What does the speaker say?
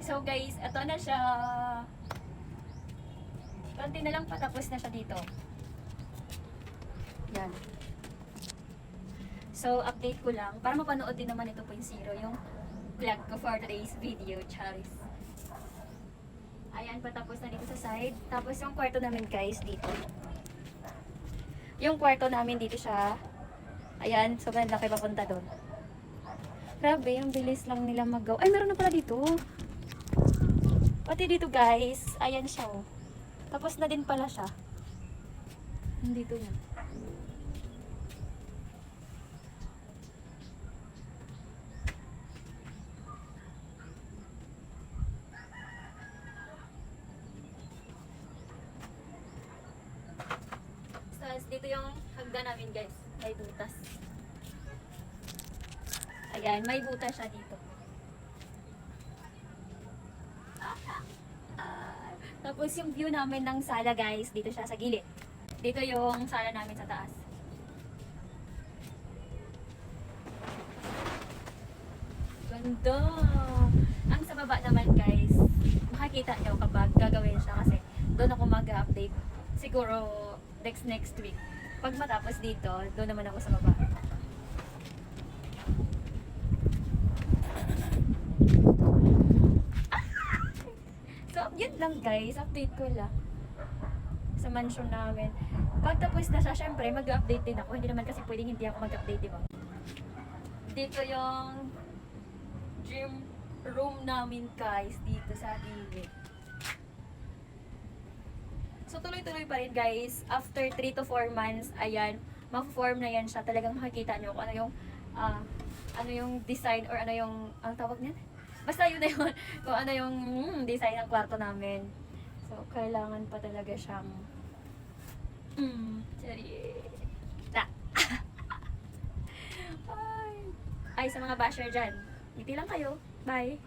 So guys, ito na siya. Konti na lang patapos na siya dito. Yan. So, update ko lang. Para mapanood din naman ito 2.0 yung vlog ko for today's video, Charis. Ayan, patapos na dito sa side. Tapos yung kwarto namin guys, dito. Yung kwarto namin dito siya. Ayan, sobrang laki papunta doon. Grabe, ang bilis lang nila magawa. Ay, meron na pala dito. Pati dito guys, ayan siya oh. Tapos na din pala siya. Dito na. Tapos dito yung hagdan namin guys. May butas. Ayan, may butas siya dito. Tapos yung view namin ng sala guys, dito siya sa gilid. Dito yung sala namin sa taas. Ganda! Ang sa baba naman guys, makikita nyo kapag gagawin siya kasi doon ako mag-update. Siguro next week. Pag matapos dito, doon naman ako sa baba. So, yun lang guys. Update ko lang. Sa mansion namin. Pag tapos na siya, syempre, mag-update din ako. Hindi naman kasi pwedeng hindi ako mag-update, diba? Dito yung gym room namin guys. Dito sa gilid. So, tuloy-tuloy pa rin guys. After 3 to 4 months, ayan, ma-form na yan siya. Talagang makikita nyo kung ano yung design or ano yung, ang tawag niyan? Basta yun na yun. Kung ano yung design ng kwarto namin. So, kailangan pa talaga siyang sorry. Na. Ay, sa mga basher dyan. Ngiti lang kayo. Bye.